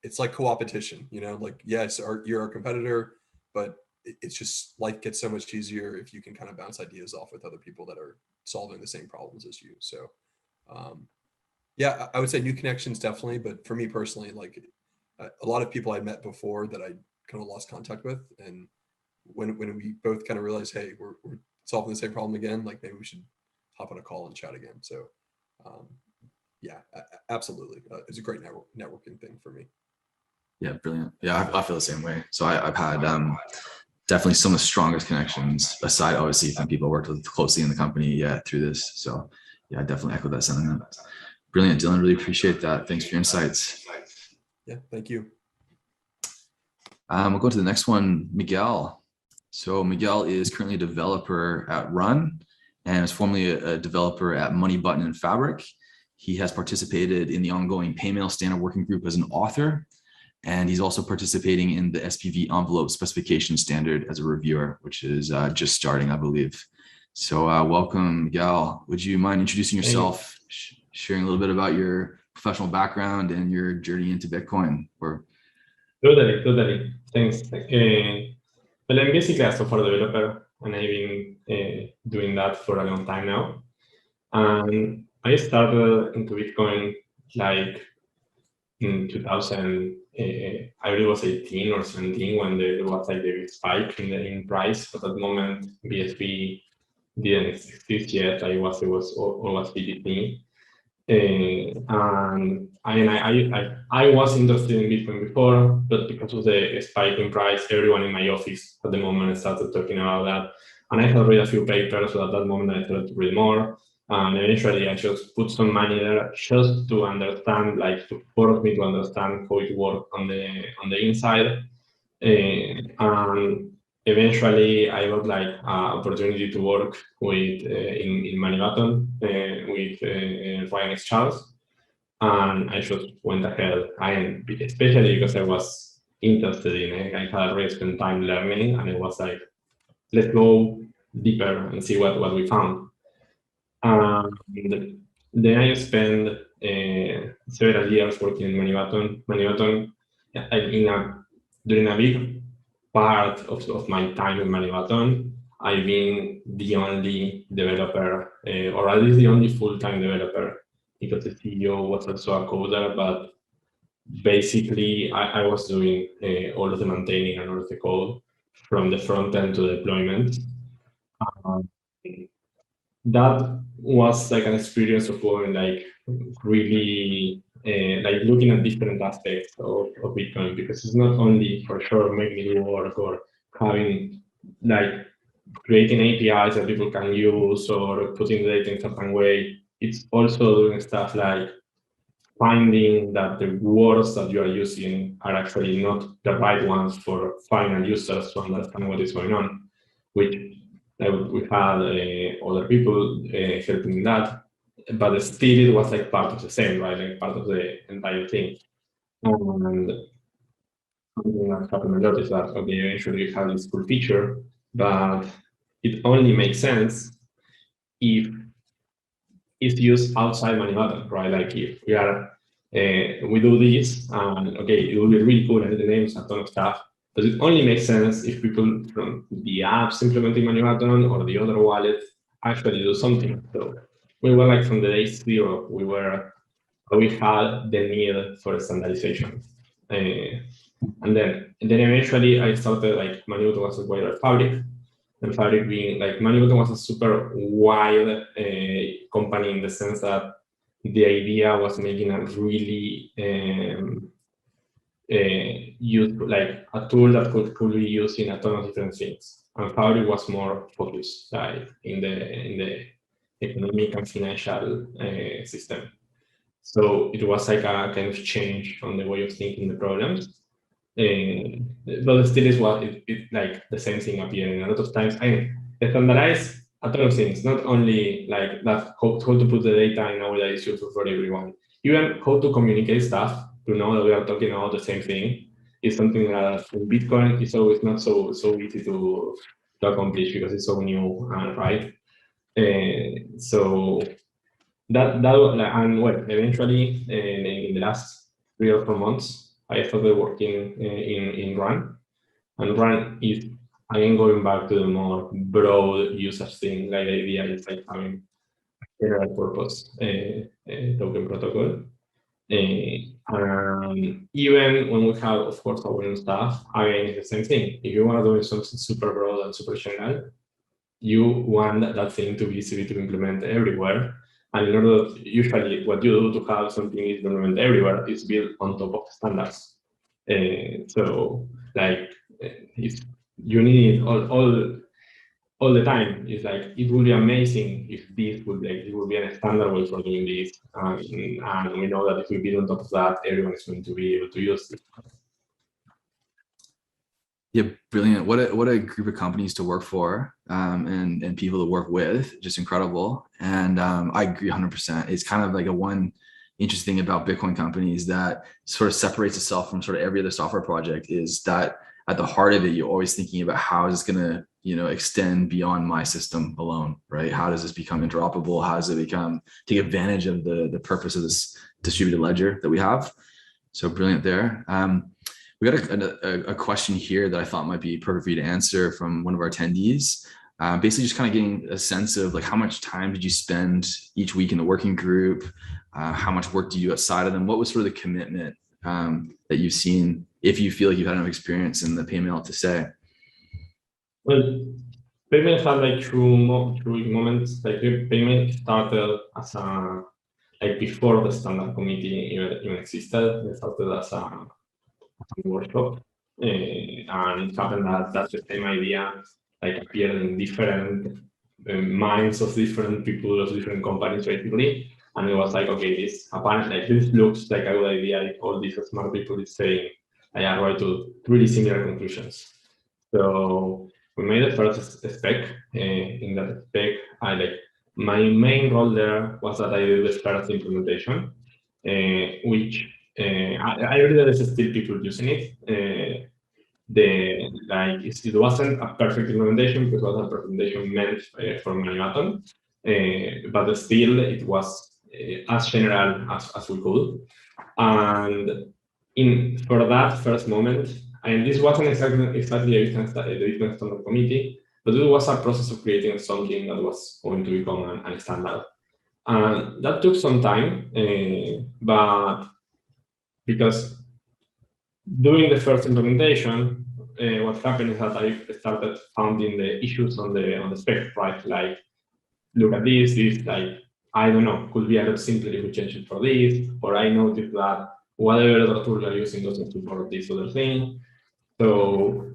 It's like co-opetition, you know, like, yes, you're our competitor, but it's just life gets so much easier if you can kind of bounce ideas off with other people that are solving the same problems as you. So yeah, I would say new connections definitely, but for me personally, like a lot of people I met before that I kind of lost contact with, and when we both kind of realized, hey, we're solving the same problem again, like maybe we should hop on a call and chat again. So yeah, absolutely, it's a great networking thing for me. Yeah, brilliant. Yeah, I feel the same way. So I've had definitely some of the strongest connections, aside obviously from people I worked with closely in the company through this. So yeah, I definitely echo that sentiment. Brilliant, Dylan. Really appreciate that. Thanks for your insights. Yeah, thank you. We'll go to the next one, Miguel. So Miguel is currently a developer at Run and is formerly a developer at Money Button and Fabric. He has participated in the ongoing Paymail Standard Working Group as an author, and he's also participating in the SPV envelope specification standard as a reviewer, which is just starting, I believe. So welcome, Miguel. Would you mind introducing yourself, sharing a little bit about your professional background and your journey into Bitcoin? Totally. Thanks. Well, I'm basically a software developer, and I've been doing that for a long time now. And I started into Bitcoin like in 2000. I really was 18 or 17 when there was like the big spike in price. At that moment, BSV didn't exist yet. It was always BTC. And I was interested in Bitcoin before, but because of the spike in price, everyone in my office at the moment started talking about that. And I had read a few papers, so at that moment I started to read more. And eventually I just put some money there just to understand, like to force me to understand how it worked on the inside. And eventually I got like an opportunity to work with in Money Button with Ryan X. Charles, and I just went ahead. Especially because I was interested in it. I had already spent time learning, and it was like, let's go deeper and see what we found. Then I spent several years working in Money Button. During a big part of my time in Money Button, I've been the only developer, or at least the only full-time developer, because the CEO was also a coder, but basically I was doing all of the maintaining and all of the code from the front end to deployment. That was like an experience of going like really like looking at different aspects of Bitcoin, because it's not only for sure making it work or having like creating APIs that people can use or putting data in a certain way. It's also doing stuff like finding that the words that you are using are actually not the right ones for final users to understand what is going on, which we had other people helping in that, but still it was like part of the same, right? Like part of the entire thing. And something that happened a lot is that, okay, eventually you have this cool feature, but it only makes sense if it's used outside Money Button, right? Like if we are, we do this, and okay, it will be really cool, and the names, a ton of stuff, but it only makes sense if people from the apps implementing Money Button or the other wallets actually do something. So we were like from the day zero, we had the need for standardization. And then eventually I started like Money Button was acquired by Fabric, and Fabric being like Money Button was a super wide company in the sense that the idea was making a really like a tool that could be used in a ton of different things. And Fabric was more focused like in the economic and financial system. So it was like a kind of change on the way of thinking the problems. But still is what it like the same thing appearing a lot of times. I standardize a ton of things, not only like that how to put the data in a way that is useful for everyone. Even how to communicate stuff to know that we are talking about the same thing is something that in Bitcoin is always not so easy to accomplish because it's so new, right? So that and well, eventually in the last 3 or 4 months, I started working in Run, and Run is again going back to the more broad usage thing. Like the idea is like having a general purpose token protocol. And even when we have, of course, our own stuff, again, it's the same thing. If you want to do something super broad and super general, you want that thing to be easy to implement everywhere. And in order to, usually what you do to have something is implemented everywhere is built on top of standards. So like if you need all the time, it's like it would be amazing if this would it would be a standard way for doing this. And we know that if we build on top of that, everyone is going to be able to use it. Yeah, brilliant. What a group of companies to work for, and people to work with. Just incredible. And I agree 100%. It's kind of like a one interesting thing about Bitcoin companies that sort of separates itself from sort of every other software project is that at the heart of it, you're always thinking about how is this going to, extend beyond my system alone, right? How does this become interoperable? How does it take advantage of the purpose of this distributed ledger that we have? So brilliant there. We got a question here that I thought might be perfect for you to answer from one of our attendees. Basically just kind of getting a sense of like how much time did you spend each week in the working group? How much work do you do outside of them? What was sort of the commitment that you've seen, if you feel like you've had enough experience in the payment to say? Well, payment had like two moments. Like payment started as a before the standard committee even existed. It started as a workshop, and it happened that the same idea appeared in different minds of different people of different companies basically, and it was like, okay, this apparently this looks like a good idea if all these smart people is saying I arrived to really similar conclusions. So we made the first spec. In that spec, my main role there was that I did the first implementation, which I really there's still people using it. It wasn't a perfect implementation because it was a implementation meant for Manimaton, but still it was as general as we could. And for that first moment, and this wasn't exactly the Bitcoin Standard Committee, but it was a process of creating something that was going to become a standard. And that took some time, but because doing the first implementation, what happened is that I started finding the issues on the spec, right? Like, look at this, I don't know, could be a lot simpler if we change it for this, or I noticed that whatever other tool you're using doesn't support this other thing. So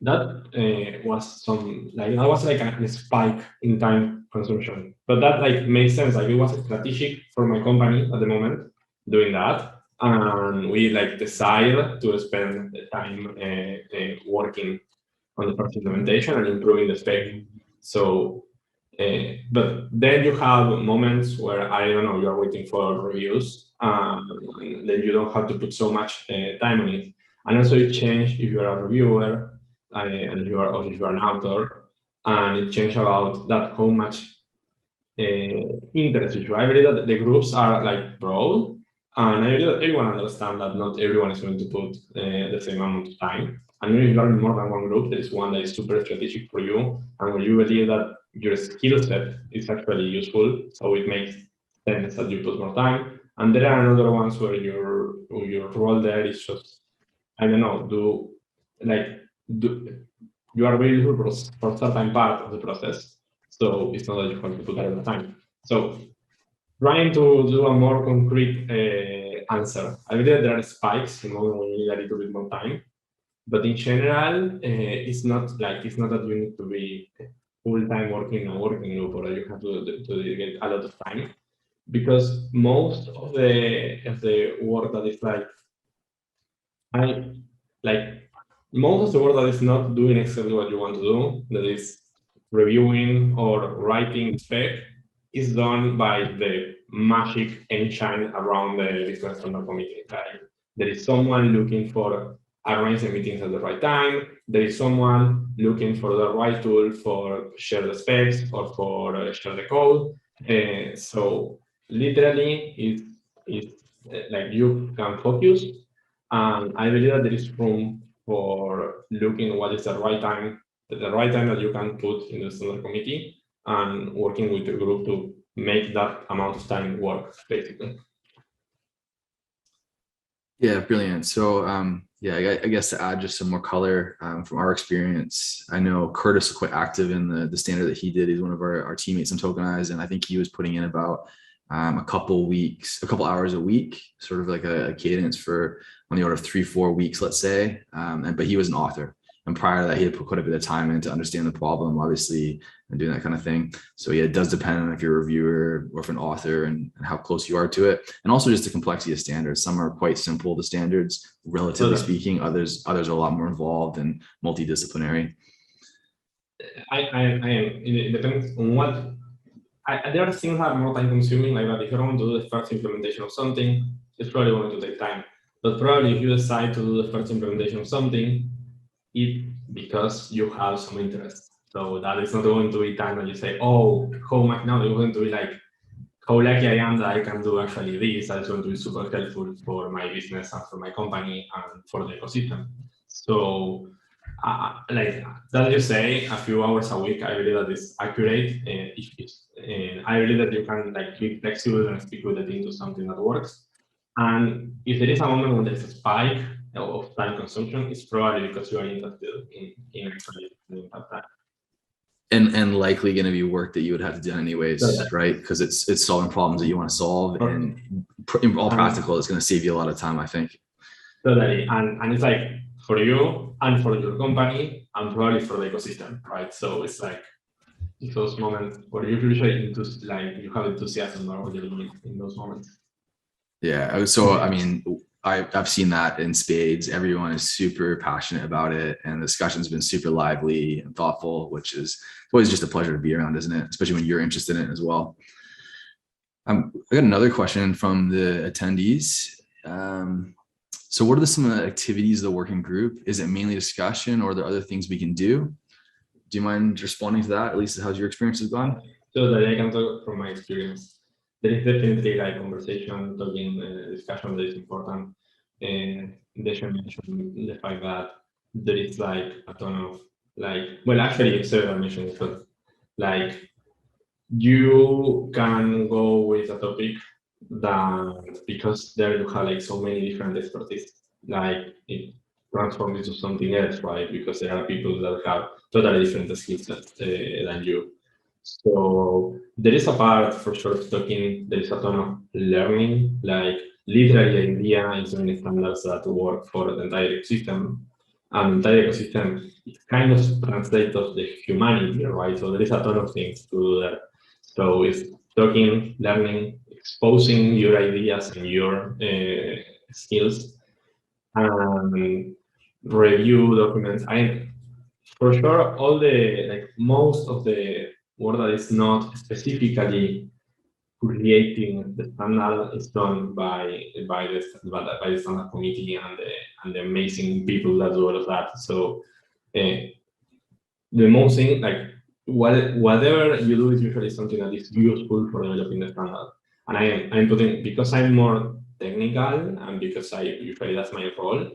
that was like a spike in time consumption, but that made sense. It was strategic for my company at the moment doing that, and we decided to spend the time working on the first implementation and improving the spec. So, but then you have moments where I don't know, you're waiting for reviews, then you don't have to put so much time on it. And also it changed if you're a reviewer and if you are an author, and it changed about that how much interest you have. I believe that the groups are broad, and I believe that everyone understands that not everyone is going to put the same amount of time. And if you are in more than one group, there is one that is super strategic for you, and where you believe that your skill set is actually useful, so it makes sense that you put more time. And there are other ones where your role there is just, I don't know, you are very useful for certain part of the process. So it's not that you have to put that all the time. So trying to do a more concrete answer. I believe there are spikes when you need a little bit more time, but in general, it's not that you need to be full time working in a working group, or you have to dedicate a lot of time, because most of the work that is most of the work that is not doing exactly what you want to do, that is reviewing or writing spec, is done by the magic engine around the Bitcoin Standard Committee. There is someone looking for arrange the meetings at the right time. There is someone looking for the right tool for share the specs or for share the code. So literally, it's like you can focus, and I believe that there is room for looking what is the right time that you can put in the standard committee and working with the group to make that amount of time work, basically. Yeah, brilliant. So yeah, I guess to add just some more color from our experience, I know Curtis was quite active in the standard that he did. He's one of our teammates in Tokenize, and I think he was putting in about a couple hours a week, sort of like a cadence for on the order of 3-4 weeks, let's say. But he was an author. And prior to that, he had put quite a bit of time in to understand the problem, obviously, and doing that kind of thing. So yeah, it does depend on if you're a reviewer or if an author and how close you are to it. And also just the complexity of standards. Some are quite simple, the standards, relatively speaking. Others are a lot more involved and multidisciplinary. It depends on what. There are things that are more time consuming, like that if you're going to do the first implementation of something, it's probably going to take time. But probably if you decide to do the first implementation of something, because you have some interest. So that is not going to be time that you say, oh, how much now? You're going to be like, how lucky I am that I can do actually this. That's going to be super helpful for my business and for my company and for the ecosystem. So like that you say, a few hours a week, I believe that is accurate. And I believe that you can like be flexible and speak with the team to something that works. And if there is a moment when there's a spike of time consumption, it's probably because you are interested in actually doing that. And likely going to be work that you would have to do anyways, right? Because it's solving problems that you want to solve, and in all practical, it's going to save you a lot of time, I think. Totally, and it's like for you and for your company and probably for the ecosystem, right? So it's like those moments where you usually you have enthusiasm or what you're doing in those moments. Yeah, so I mean, I've seen that in spades. Everyone is super passionate about it, and the discussion's been super lively and thoughtful, which is always just a pleasure to be around, isn't it? Especially when you're interested in it as well. I got another question from the attendees. So what are some of the activities of the working group? Is it mainly discussion, or are there other things we can do? Do you mind responding to that? At least how's your experience has gone? So that I can talk from my experience. There is definitely like conversation, talking, discussion that is important. And they should mention the fact that there is like a ton of well, actually several mentions, but like you can go with a topic that because there you have like so many different expertise, like it transforms into something else, right? Because there are people that have totally different skill sets than you. So there is a part for sure of talking, there is a ton of learning, like literally the idea is doing standards that work for the entire ecosystem. And the entire ecosystem is kind of translates of the humanity, right? So there is a ton of things to do there. So it's talking, learning, exposing your ideas and your skills, and review documents. For sure, all the most of the work that is not specifically creating the standard is done by the standard committee and the amazing people that do all of that. So the most thing, like whatever you do is usually something that is useful for developing the standard. And I'm putting, because I'm more technical and because usually that's my role.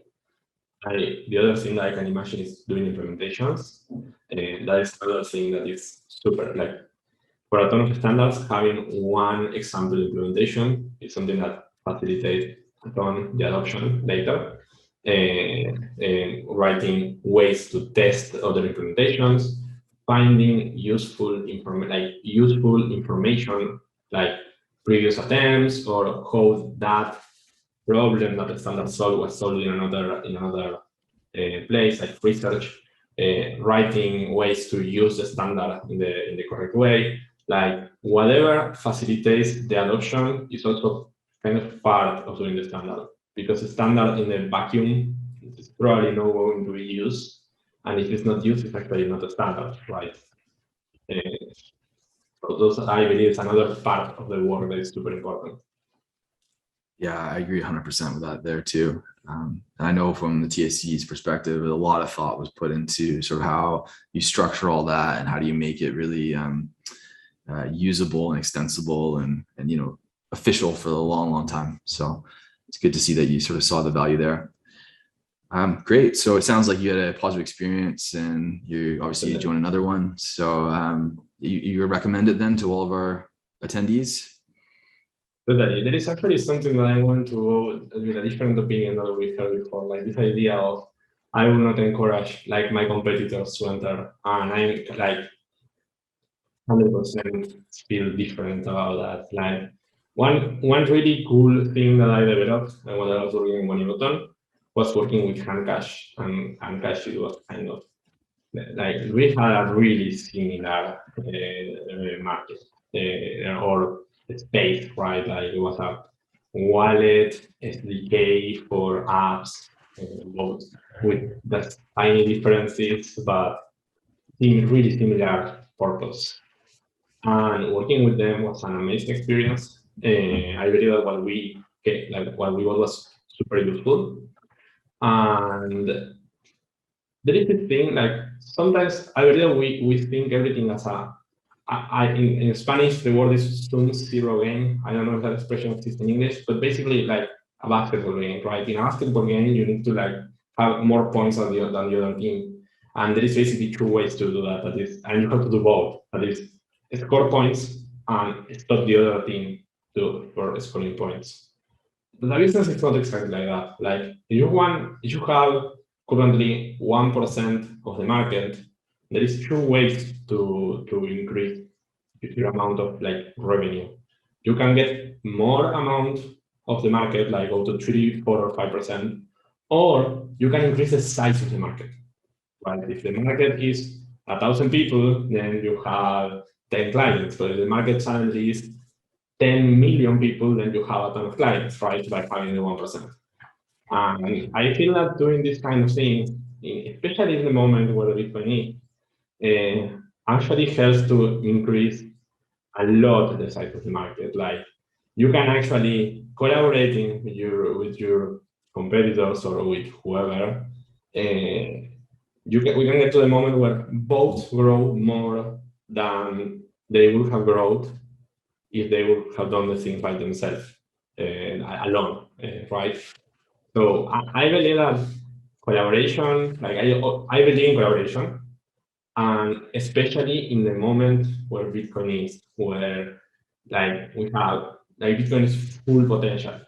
The other thing that I can imagine is doing implementations. That is another thing that is super, like for a ton of standards, having one example implementation is something that facilitates a ton the adoption later. Writing ways to test other implementations, finding useful information like previous attempts or how that problem that the standard solved was solved in another place, like research, writing ways to use the standard in the correct way, like whatever facilitates the adoption is also kind of part of doing the standard, because the standard in the vacuum is probably not going to be used, and if it's not used, it's actually not a standard, right? So those, I believe, is another part of the work that is super important. Yeah, I agree 100% with that there too. I know from the TSC's perspective, a lot of thought was put into sort of how you structure all that and how do you make it really usable and extensible and official for a long time. So it's good to see that you sort of saw the value there. Great. So it sounds like you had a positive experience and you obviously joined another one. So you recommend it then to all of our attendees? There is actually something that I want to go with a different opinion that we heard before, like this idea of I will not encourage like my competitors to enter, and I'm like 100% feel different about that. Like one really cool thing that I developed and when I was working in Boniboton was working with Handcash, and Handcash it was kind of like we had a really similar market or space, right? Like it was a wallet SDK for apps, both with the tiny differences, but in really similar purpose. And working with them was an amazing experience. I believe that what we got was super useful. And there is this thing like sometimes I believe we think everything as in Spanish the word is soon zero game. I don't know if that expression exists in English, but basically like a basketball game, right? In a basketball game, you need to like have more points than the other team, and there is basically two ways to do that. And you have to do both. That is, score points and stop the other team for scoring points. But the business is not exactly like that. Like if you have currently 1% of the market, there is two ways to increase your amount of like revenue. You can get more amount of the market, like go to 3, 4, or 5%, or you can increase the size of the market. Right? If the market is 1,000 people, then you have 10 clients. So if the market suddenly is 10 million people, then you have a ton of clients, right? By having the 1%. And I feel that doing this kind of thing, especially in the moment where the Bitcoin is, actually helps to increase a lot the size of the market. Like you can actually collaborating with your competitors or with whoever. We can get to the moment where both grow more than they would have grown if they would have done the thing by themselves alone, right? So I believe that collaboration, like I believe in collaboration, and especially in the moment where Bitcoin is, where like we have, like Bitcoin is full potential.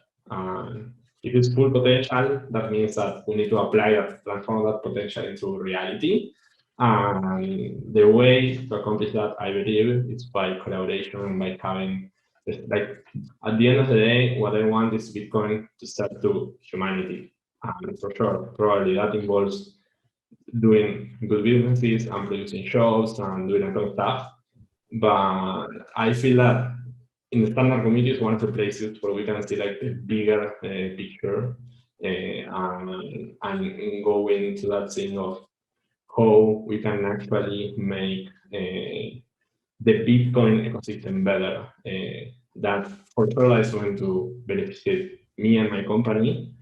If it's full potential, that means that we need to apply that, transform that potential into reality. And the way to accomplish that, I believe, is by collaboration and by having, like, at the end of the day, what I want is Bitcoin to sell to humanity. And for sure, probably that involves doing good businesses and producing shows and doing a ton of stuff. But I feel that in the standard community is one of the places where we can see like the bigger picture and go into that thing of how we can actually make the Bitcoin ecosystem better. That for sure is going to benefit me and my company.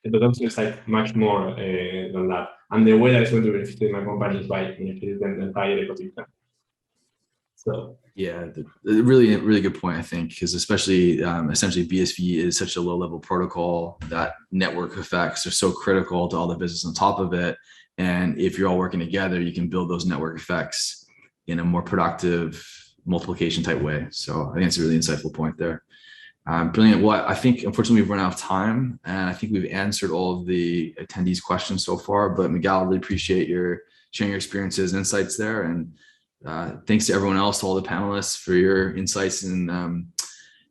But also it's like much more than that. And the way that it's going to benefit my company is by benefiting the entire ecosystem. So yeah, really good point, I think, because especially essentially BSV is such a low-level protocol that network effects are so critical to all the business on top of it. And if you're all working together, you can build those network effects in a more productive multiplication type way. So I think it's a really insightful point there. Brilliant. Well, I think unfortunately we've run out of time, and I think we've answered all of the attendees' questions so far. But Miguel, I really appreciate your sharing your experiences and insights there. And thanks to everyone else, to all the panelists for your insights and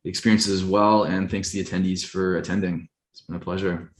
experiences as well. And thanks to the attendees for attending. It's been a pleasure.